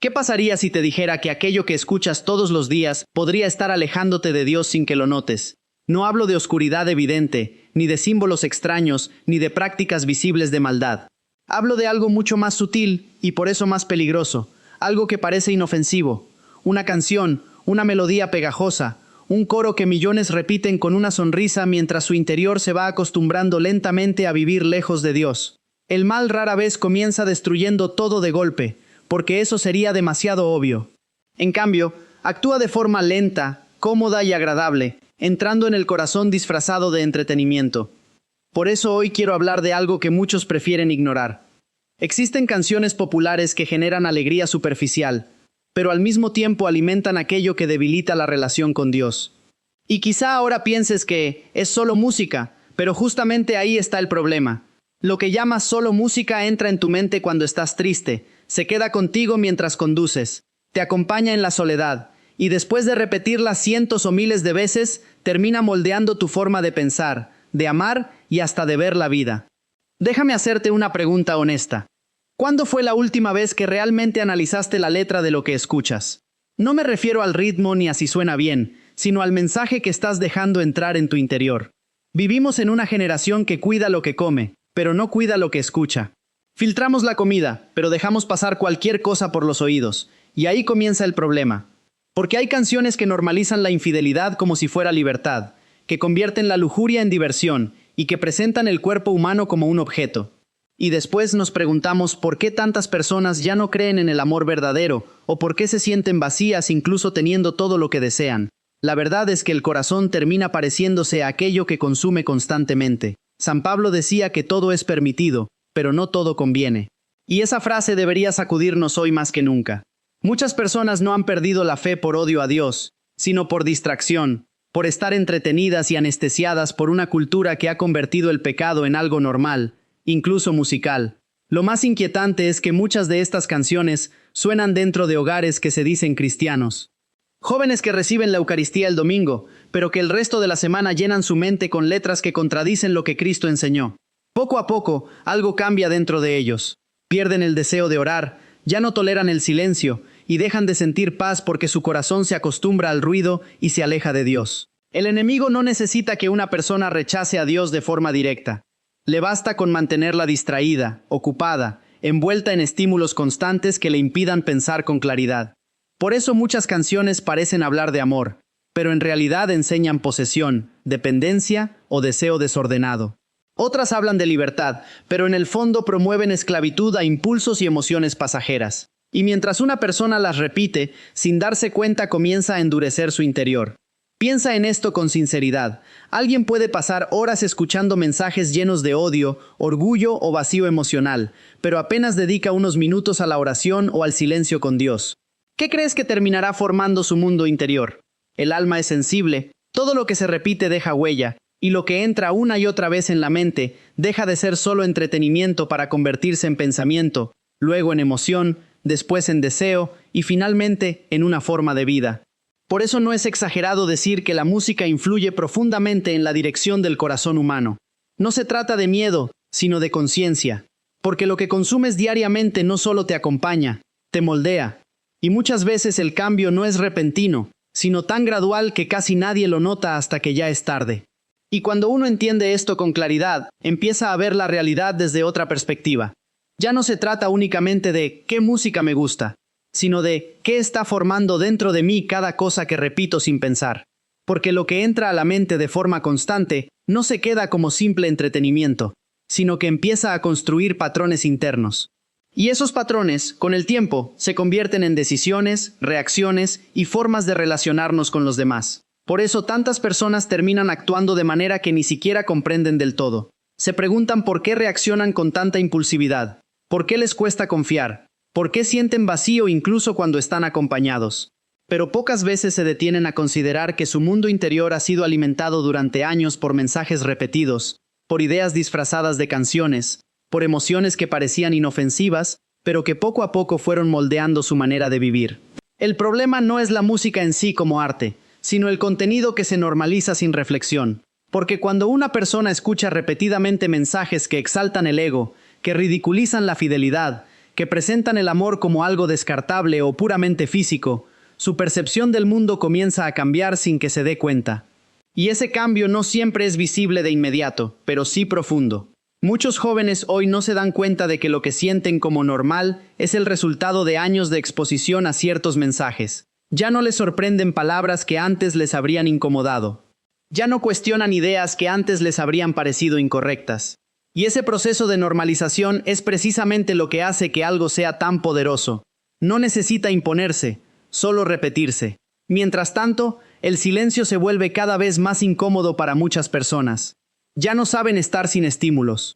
¿Qué pasaría si te dijera que aquello que escuchas todos los días podría estar alejándote de Dios sin que lo notes? No hablo de oscuridad evidente, ni de símbolos extraños, ni de prácticas visibles de maldad. Hablo de algo mucho más sutil y por eso más peligroso, algo que parece inofensivo. Una canción, una melodía pegajosa, un coro que millones repiten con una sonrisa mientras su interior se va acostumbrando lentamente a vivir lejos de Dios. El mal rara vez comienza destruyendo todo de golpe, porque eso sería demasiado obvio. En cambio, actúa de forma lenta, cómoda y agradable, entrando en el corazón disfrazado de entretenimiento. Por eso hoy quiero hablar de algo que muchos prefieren ignorar. Existen canciones populares que generan alegría superficial, pero al mismo tiempo alimentan aquello que debilita la relación con Dios. Y quizá ahora pienses que es solo música, pero justamente ahí está el problema. Lo que llamas solo música entra en tu mente cuando estás triste, se queda contigo mientras conduces, te acompaña en la soledad, y después de repetirla cientos o miles de veces, termina moldeando tu forma de pensar, de amar y hasta de ver la vida. Déjame hacerte una pregunta honesta. ¿Cuándo fue la última vez que realmente analizaste la letra de lo que escuchas? No me refiero al ritmo ni a si suena bien, sino al mensaje que estás dejando entrar en tu interior. Vivimos en una generación que cuida lo que come, pero no cuida lo que escucha. Filtramos la comida, pero dejamos pasar cualquier cosa por los oídos, y ahí comienza el problema. Porque hay canciones que normalizan la infidelidad como si fuera libertad, que convierten la lujuria en diversión y que presentan el cuerpo humano como un objeto. Y después nos preguntamos por qué tantas personas ya no creen en el amor verdadero o por qué se sienten vacías incluso teniendo todo lo que desean. La verdad es que el corazón termina pareciéndose a aquello que consume constantemente. San Pablo decía que todo es permitido, pero no todo conviene. Y esa frase debería sacudirnos hoy más que nunca. Muchas personas no han perdido la fe por odio a Dios, sino por distracción, por estar entretenidas y anestesiadas por una cultura que ha convertido el pecado en algo normal, incluso musical. Lo más inquietante es que muchas de estas canciones suenan dentro de hogares que se dicen cristianos. Jóvenes que reciben la Eucaristía el domingo, pero que el resto de la semana llenan su mente con letras que contradicen lo que Cristo enseñó. Poco a poco, algo cambia dentro de ellos. Pierden el deseo de orar, ya no toleran el silencio y dejan de sentir paz porque su corazón se acostumbra al ruido y se aleja de Dios. El enemigo no necesita que una persona rechace a Dios de forma directa. Le basta con mantenerla distraída, ocupada, envuelta en estímulos constantes que le impidan pensar con claridad. Por eso muchas canciones parecen hablar de amor, pero en realidad enseñan posesión, dependencia o deseo desordenado. Otras hablan de libertad, pero en el fondo promueven esclavitud a impulsos y emociones pasajeras. Y mientras una persona las repite, sin darse cuenta comienza a endurecer su interior. Piensa en esto con sinceridad. Alguien puede pasar horas escuchando mensajes llenos de odio, orgullo o vacío emocional, pero apenas dedica unos minutos a la oración o al silencio con Dios. ¿Qué crees que terminará formando su mundo interior? El alma es sensible, todo lo que se repite deja huella, y lo que entra una y otra vez en la mente deja de ser solo entretenimiento para convertirse en pensamiento, luego en emoción, después en deseo y finalmente en una forma de vida. Por eso no es exagerado decir que la música influye profundamente en la dirección del corazón humano. No se trata de miedo, sino de conciencia, porque lo que consumes diariamente no solo te acompaña, te moldea. Y muchas veces el cambio no es repentino, sino tan gradual que casi nadie lo nota hasta que ya es tarde. Y cuando uno entiende esto con claridad, empieza a ver la realidad desde otra perspectiva. Ya no se trata únicamente de qué música me gusta, sino de qué está formando dentro de mí cada cosa que repito sin pensar. Porque lo que entra a la mente de forma constante no se queda como simple entretenimiento, sino que empieza a construir patrones internos. Y esos patrones, con el tiempo, se convierten en decisiones, reacciones y formas de relacionarnos con los demás. Por eso tantas personas terminan actuando de manera que ni siquiera comprenden del todo. Se preguntan por qué reaccionan con tanta impulsividad, por qué les cuesta confiar, por qué sienten vacío incluso cuando están acompañados. Pero pocas veces se detienen a considerar que su mundo interior ha sido alimentado durante años por mensajes repetidos, por ideas disfrazadas de canciones, por emociones que parecían inofensivas, pero que poco a poco fueron moldeando su manera de vivir. El problema no es la música en sí como arte, sino el contenido que se normaliza sin reflexión. Porque cuando una persona escucha repetidamente mensajes que exaltan el ego, que ridiculizan la fidelidad, que presentan el amor como algo descartable o puramente físico, su percepción del mundo comienza a cambiar sin que se dé cuenta. Y ese cambio no siempre es visible de inmediato, pero sí profundo. Muchos jóvenes hoy no se dan cuenta de que lo que sienten como normal es el resultado de años de exposición a ciertos mensajes. Ya no les sorprenden palabras que antes les habrían incomodado. Ya no cuestionan ideas que antes les habrían parecido incorrectas. Y ese proceso de normalización es precisamente lo que hace que algo sea tan poderoso. No necesita imponerse, solo repetirse. Mientras tanto, el silencio se vuelve cada vez más incómodo para muchas personas. Ya no saben estar sin estímulos.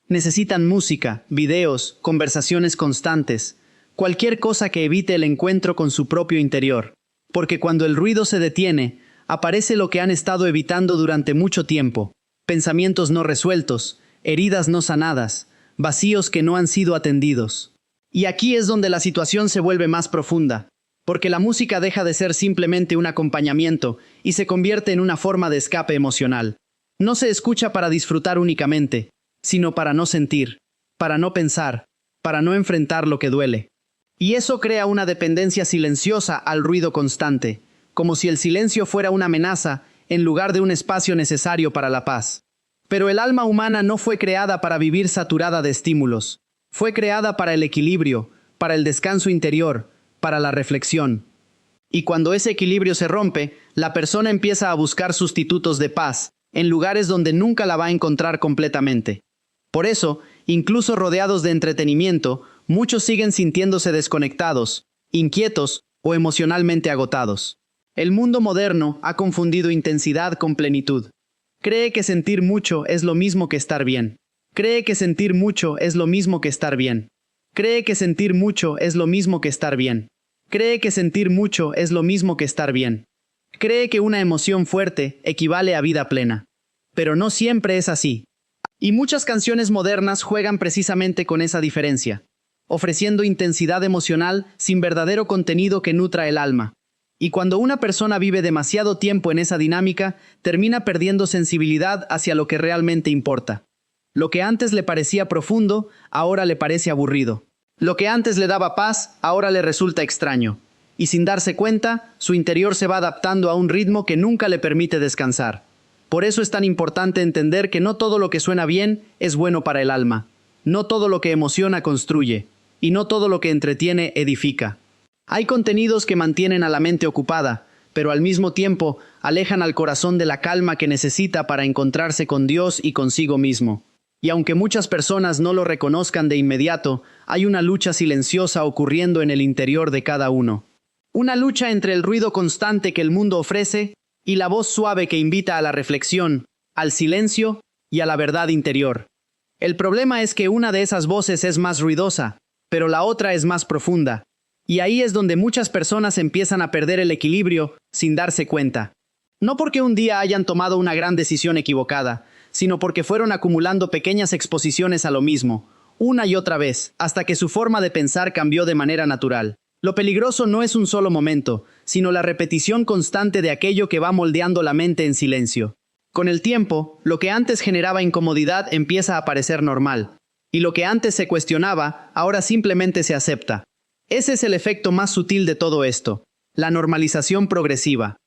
Necesitan música, videos, conversaciones constantes, cualquier cosa que evite el encuentro con su propio interior. Porque cuando el ruido se detiene, aparece lo que han estado evitando durante mucho tiempo: pensamientos no resueltos, heridas no sanadas, vacíos que no han sido atendidos. Y aquí es donde la situación se vuelve más profunda, porque la música deja de ser simplemente un acompañamiento y se convierte en una forma de escape emocional. No se escucha para disfrutar únicamente, sino para no sentir, para no pensar, para no enfrentar lo que duele. Y eso crea una dependencia silenciosa al ruido constante, como si el silencio fuera una amenaza en lugar de un espacio necesario para la paz. Pero el alma humana no fue creada para vivir saturada de estímulos. Fue creada para el equilibrio, para el descanso interior, para la reflexión. Y cuando ese equilibrio se rompe, la persona empieza a buscar sustitutos de paz, en lugares donde nunca la va a encontrar completamente. Por eso, incluso rodeados de entretenimiento, muchos siguen sintiéndose desconectados, inquietos o emocionalmente agotados. El mundo moderno ha confundido intensidad con plenitud. Cree que sentir mucho es lo mismo que estar bien. Cree que sentir mucho es lo mismo que estar bien. Cree que sentir mucho es lo mismo que estar bien. Cree que sentir mucho es lo mismo que estar bien. Cree que una emoción fuerte equivale a vida plena. Pero no siempre es así. Y muchas canciones modernas juegan precisamente con esa diferencia, ofreciendo intensidad emocional sin verdadero contenido que nutra el alma. Y cuando una persona vive demasiado tiempo en esa dinámica, termina perdiendo sensibilidad hacia lo que realmente importa. Lo que antes le parecía profundo, ahora le parece aburrido. Lo que antes le daba paz, ahora le resulta extraño. Y sin darse cuenta, su interior se va adaptando a un ritmo que nunca le permite descansar. Por eso es tan importante entender que no todo lo que suena bien es bueno para el alma. No todo lo que emociona construye. Y no todo lo que entretiene edifica. Hay contenidos que mantienen a la mente ocupada, pero al mismo tiempo alejan al corazón de la calma que necesita para encontrarse con Dios y consigo mismo. Y aunque muchas personas no lo reconozcan de inmediato, hay una lucha silenciosa ocurriendo en el interior de cada uno. Una lucha entre el ruido constante que el mundo ofrece y la voz suave que invita a la reflexión, al silencio y a la verdad interior. El problema es que una de esas voces es más ruidosa, pero la otra es más profunda. Y ahí es donde muchas personas empiezan a perder el equilibrio sin darse cuenta. No porque un día hayan tomado una gran decisión equivocada, sino porque fueron acumulando pequeñas exposiciones a lo mismo, una y otra vez, hasta que su forma de pensar cambió de manera natural. Lo peligroso no es un solo momento, sino la repetición constante de aquello que va moldeando la mente en silencio. Con el tiempo, lo que antes generaba incomodidad empieza a parecer normal, y lo que antes se cuestionaba, ahora simplemente se acepta. Ese es el efecto más sutil de todo esto, la normalización progresiva.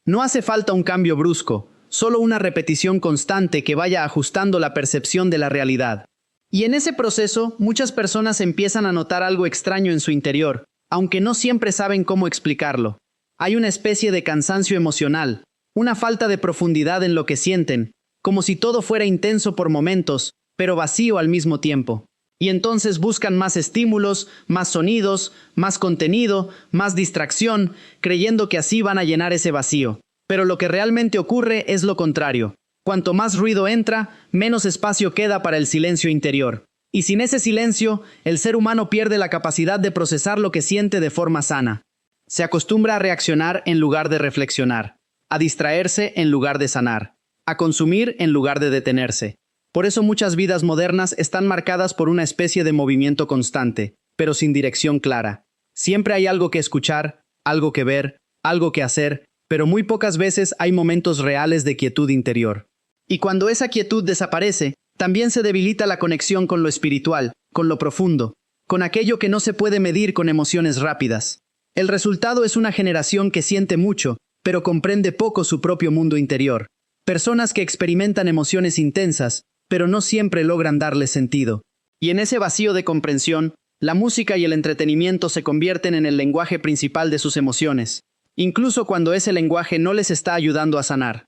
No hace falta un cambio brusco, solo una repetición constante que vaya ajustando la percepción de la realidad. Y en ese proceso, muchas personas empiezan a notar algo extraño en su interior, aunque no siempre saben cómo explicarlo. Hay una especie de cansancio emocional, una falta de profundidad en lo que sienten, como si todo fuera intenso por momentos, pero vacío al mismo tiempo. Y entonces buscan más estímulos, más sonidos, más contenido, más distracción, creyendo que así van a llenar ese vacío. Pero lo que realmente ocurre es lo contrario. Cuanto más ruido entra, menos espacio queda para el silencio interior. Y sin ese silencio, el ser humano pierde la capacidad de procesar lo que siente de forma sana. Se acostumbra a reaccionar en lugar de reflexionar, a distraerse en lugar de sanar, a consumir en lugar de detenerse. Por eso muchas vidas modernas están marcadas por una especie de movimiento constante, pero sin dirección clara. Siempre hay algo que escuchar, algo que ver, algo que hacer, pero muy pocas veces hay momentos reales de quietud interior. Y cuando esa quietud desaparece, también se debilita la conexión con lo espiritual, con lo profundo. con aquello que no se puede medir con emociones rápidas. El resultado es una generación que siente mucho, pero comprende poco su propio mundo interior. Personas que experimentan emociones intensas, pero no siempre logran darle sentido. Y en ese vacío de comprensión, la música y el entretenimiento se convierten en el lenguaje principal de sus emociones, incluso cuando ese lenguaje no les está ayudando a sanar.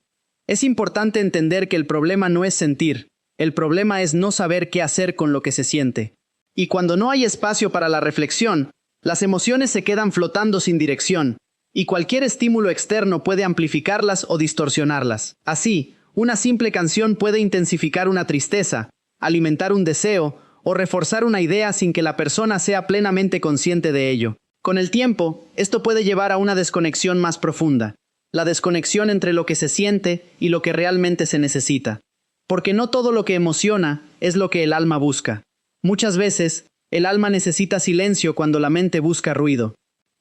Es importante entender que el problema no es sentir, el problema es no saber qué hacer con lo que se siente. Y cuando no hay espacio para la reflexión, las emociones se quedan flotando sin dirección, y cualquier estímulo externo puede amplificarlas o distorsionarlas. Así, una simple canción puede intensificar una tristeza, alimentar un deseo o reforzar una idea sin que la persona sea plenamente consciente de ello. Con el tiempo, esto puede llevar a una desconexión más profunda, la desconexión entre lo que se siente y lo que realmente se necesita. Porque no todo lo que emociona es lo que el alma busca. Muchas veces, el alma necesita silencio cuando la mente busca ruido.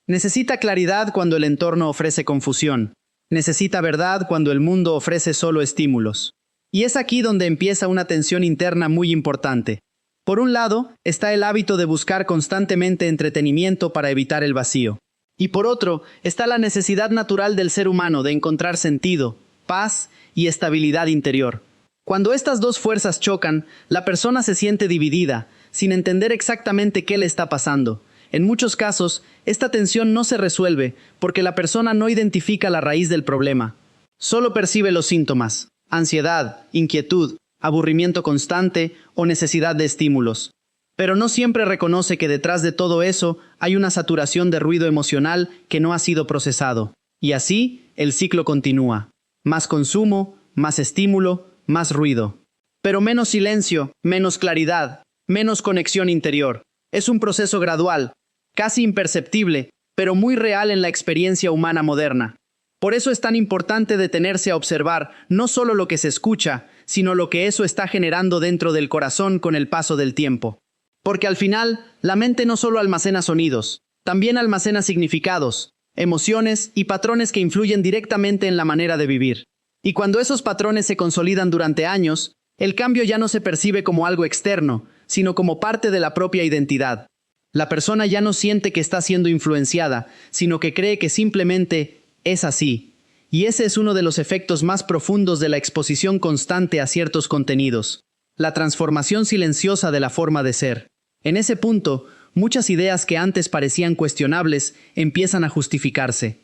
Necesita claridad cuando el entorno ofrece confusión. Necesita verdad cuando el mundo ofrece solo estímulos. Y es aquí donde empieza una tensión interna muy importante. Por un lado, está el hábito de buscar constantemente entretenimiento para evitar el vacío. Y por otro, está la necesidad natural del ser humano de encontrar sentido, paz y estabilidad interior. Cuando estas dos fuerzas chocan, la persona se siente dividida, sin entender exactamente qué le está pasando. En muchos casos, esta tensión no se resuelve porque la persona no identifica la raíz del problema. Solo percibe los síntomas: ansiedad, inquietud, aburrimiento constante o necesidad de estímulos. Pero no siempre reconoce que detrás de todo eso hay una saturación de ruido emocional que no ha sido procesado. Y así, el ciclo continúa. Más consumo, más estímulo, más ruido. Pero menos silencio, menos claridad, menos conexión interior. Es un proceso gradual, casi imperceptible, pero muy real en la experiencia humana moderna. Por eso es tan importante detenerse a observar no solo lo que se escucha, sino lo que eso está generando dentro del corazón con el paso del tiempo. Porque al final, la mente no solo almacena sonidos, también almacena significados, emociones y patrones que influyen directamente en la manera de vivir. Y cuando esos patrones se consolidan durante años, el cambio ya no se percibe como algo externo, sino como parte de la propia identidad. La persona ya no siente que está siendo influenciada, sino que cree que simplemente es así. Y ese es uno de los efectos más profundos de la exposición constante a ciertos contenidos. La transformación silenciosa de la forma de ser. En ese punto, muchas ideas que antes parecían cuestionables empiezan a justificarse.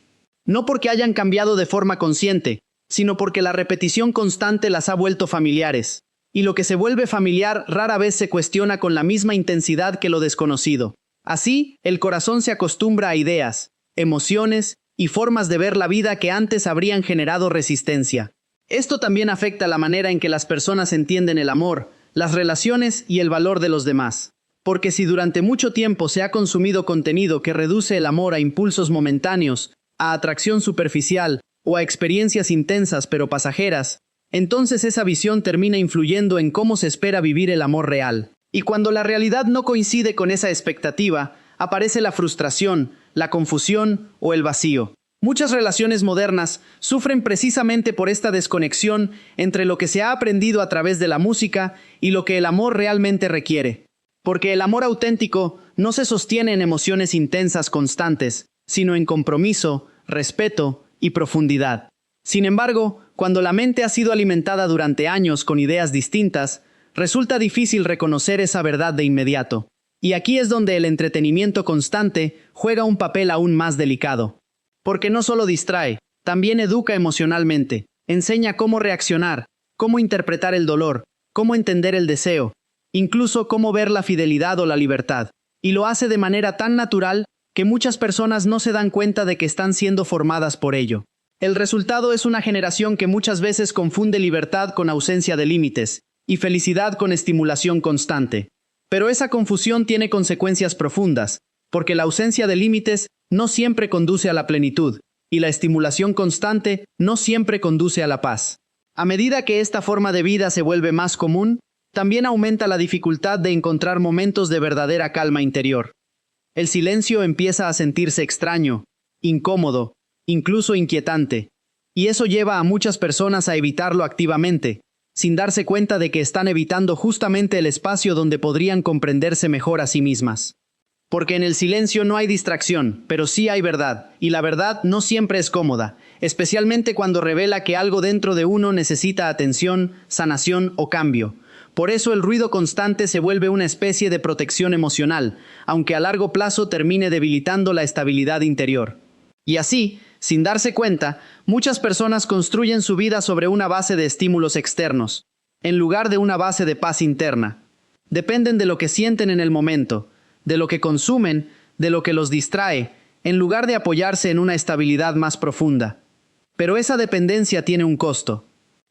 No porque hayan cambiado de forma consciente, sino porque la repetición constante las ha vuelto familiares. Y lo que se vuelve familiar rara vez se cuestiona con la misma intensidad que lo desconocido. Así, el corazón se acostumbra a ideas, emociones y formas de ver la vida que antes habrían generado resistencia. Esto también afecta la manera en que las personas entienden el amor, las relaciones y el valor de los demás. Porque si durante mucho tiempo se ha consumido contenido que reduce el amor a impulsos momentáneos, a atracción superficial o a experiencias intensas pero pasajeras, entonces esa visión termina influyendo en cómo se espera vivir el amor real. Y cuando la realidad no coincide con esa expectativa, aparece la frustración, la confusión o el vacío. Muchas relaciones modernas sufren precisamente por esta desconexión entre lo que se ha aprendido a través de la música y lo que el amor realmente requiere. Porque el amor auténtico no se sostiene en emociones intensas constantes, sino en compromiso, respeto y profundidad. Sin embargo, cuando la mente ha sido alimentada durante años con ideas distintas, resulta difícil reconocer esa verdad de inmediato. Y aquí es donde el entretenimiento constante juega un papel aún más delicado. Porque no solo distrae, también educa emocionalmente, enseña cómo reaccionar, cómo interpretar el dolor, cómo entender el deseo, incluso cómo ver la fidelidad o la libertad. Y lo hace de manera tan natural que muchas personas no se dan cuenta de que están siendo formadas por ello. El resultado es una generación que muchas veces confunde libertad con ausencia de límites, y felicidad con estimulación constante. Pero esa confusión tiene consecuencias profundas, porque la ausencia de límites no siempre conduce a la plenitud, y la estimulación constante no siempre conduce a la paz. A medida que esta forma de vida se vuelve más común, también aumenta la dificultad de encontrar momentos de verdadera calma interior. El silencio empieza a sentirse extraño, incómodo, incluso inquietante, y eso lleva a muchas personas a evitarlo activamente, sin darse cuenta de que están evitando justamente el espacio donde podrían comprenderse mejor a sí mismas. Porque en el silencio no hay distracción, pero sí hay verdad, y la verdad no siempre es cómoda, especialmente cuando revela que algo dentro de uno necesita atención, sanación o cambio. Por eso el ruido constante se vuelve una especie de protección emocional, aunque a largo plazo termine debilitando la estabilidad interior. Y así, sin darse cuenta, muchas personas construyen su vida sobre una base de estímulos externos, en lugar de una base de paz interna. Dependen de lo que sienten en el momento, de lo que consumen, de lo que los distrae, en lugar de apoyarse en una estabilidad más profunda. Pero esa dependencia tiene un costo,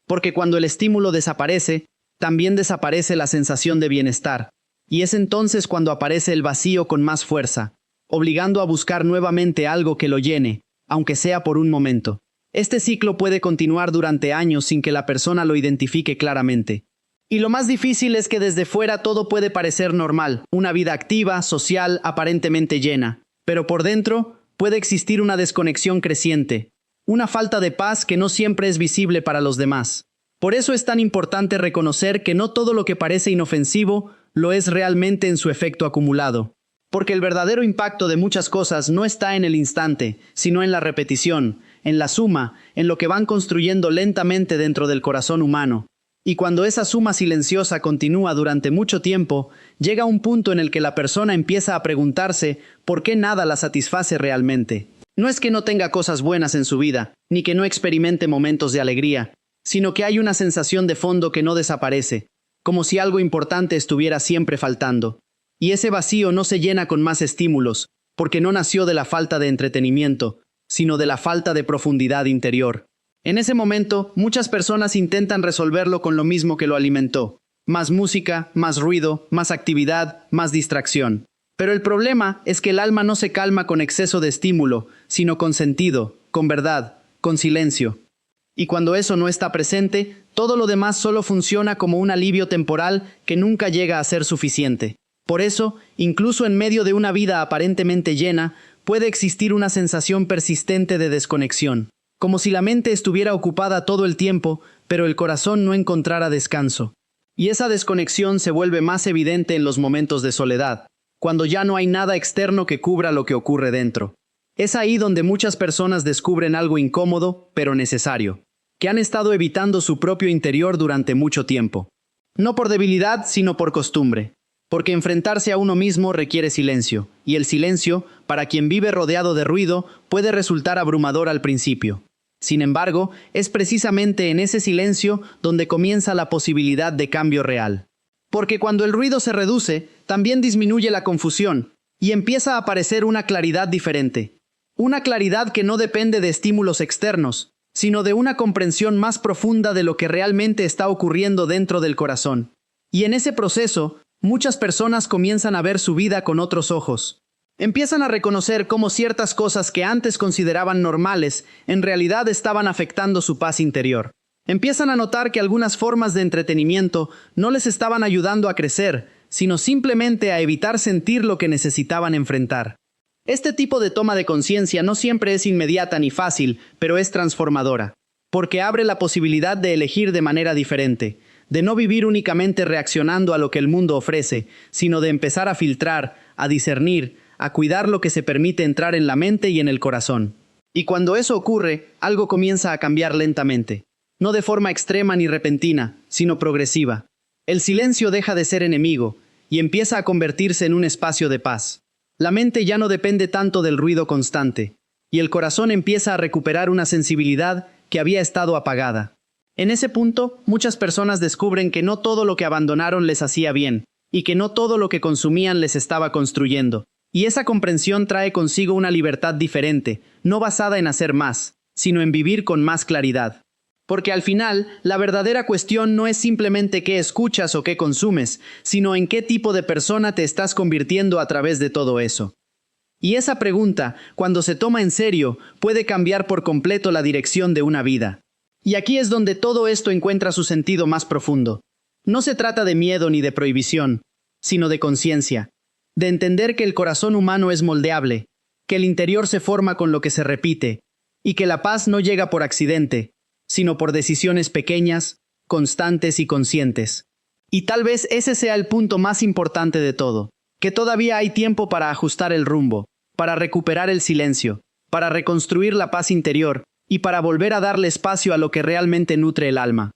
porque cuando el estímulo desaparece, también desaparece la sensación de bienestar, y es entonces cuando aparece el vacío con más fuerza, obligando a buscar nuevamente algo que lo llene, aunque sea por un momento. Este ciclo puede continuar durante años sin que la persona lo identifique claramente. Y lo más difícil es que desde fuera todo puede parecer normal, una vida activa, social, aparentemente llena. Pero por dentro puede existir una desconexión creciente, una falta de paz que no siempre es visible para los demás. Por eso es tan importante reconocer que no todo lo que parece inofensivo lo es realmente en su efecto acumulado. Porque el verdadero impacto de muchas cosas no está en el instante, sino en la repetición, en la suma, en lo que van construyendo lentamente dentro del corazón humano. Y cuando esa suma silenciosa continúa durante mucho tiempo, llega un punto en el que la persona empieza a preguntarse por qué nada la satisface realmente. No es que no tenga cosas buenas en su vida, ni que no experimente momentos de alegría, sino que hay una sensación de fondo que no desaparece, como si algo importante estuviera siempre faltando. Y ese vacío no se llena con más estímulos, porque no nació de la falta de entretenimiento, sino de la falta de profundidad interior. En ese momento, muchas personas intentan resolverlo con lo mismo que lo alimentó. Más música, más ruido, más actividad, más distracción. Pero el problema es que el alma no se calma con exceso de estímulo, sino con sentido, con verdad, con silencio. Y cuando eso no está presente, todo lo demás solo funciona como un alivio temporal que nunca llega a ser suficiente. Por eso, incluso en medio de una vida aparentemente llena, puede existir una sensación persistente de desconexión, como si la mente estuviera ocupada todo el tiempo, pero el corazón no encontrara descanso. Y esa desconexión se vuelve más evidente en los momentos de soledad, cuando ya no hay nada externo que cubra lo que ocurre dentro. Es ahí donde muchas personas descubren algo incómodo, pero necesario, que han estado evitando su propio interior durante mucho tiempo. No por debilidad, sino por costumbre. Porque enfrentarse a uno mismo requiere silencio, y el silencio, para quien vive rodeado de ruido, puede resultar abrumador al principio. Sin embargo, es precisamente en ese silencio donde comienza la posibilidad de cambio real. Porque cuando el ruido se reduce, también disminuye la confusión, y empieza a aparecer una claridad diferente. Una claridad que no depende de estímulos externos, sino de una comprensión más profunda de lo que realmente está ocurriendo dentro del corazón. Y en ese proceso, muchas personas comienzan a ver su vida con otros ojos. Empiezan a reconocer cómo ciertas cosas que antes consideraban normales, en realidad estaban afectando su paz interior. Empiezan a notar que algunas formas de entretenimiento no les estaban ayudando a crecer, sino simplemente a evitar sentir lo que necesitaban enfrentar. Este tipo de toma de conciencia no siempre es inmediata ni fácil, pero es transformadora, porque abre la posibilidad de elegir de manera diferente, de no vivir únicamente reaccionando a lo que el mundo ofrece, sino de empezar a filtrar, a discernir, a cuidar lo que se permite entrar en la mente y en el corazón. Y cuando eso ocurre, algo comienza a cambiar lentamente, no de forma extrema ni repentina, sino progresiva. El silencio deja de ser enemigo y empieza a convertirse en un espacio de paz. La mente ya no depende tanto del ruido constante, y el corazón empieza a recuperar una sensibilidad que había estado apagada. En ese punto, muchas personas descubren que no todo lo que abandonaron les hacía bien, y que no todo lo que consumían les estaba construyendo. Y esa comprensión trae consigo una libertad diferente, no basada en hacer más, sino en vivir con más claridad. Porque al final, la verdadera cuestión no es simplemente qué escuchas o qué consumes, sino en qué tipo de persona te estás convirtiendo a través de todo eso. Y esa pregunta, cuando se toma en serio, puede cambiar por completo la dirección de una vida. Y aquí es donde todo esto encuentra su sentido más profundo. No se trata de miedo ni de prohibición, sino de conciencia, de entender que el corazón humano es moldeable, que el interior se forma con lo que se repite, y que la paz no llega por accidente, sino por decisiones pequeñas, constantes y conscientes. Y tal vez ese sea el punto más importante de todo. que todavía hay tiempo para ajustar el rumbo, para recuperar el silencio, para reconstruir la paz interior y para volver a darle espacio a lo que realmente nutre el alma.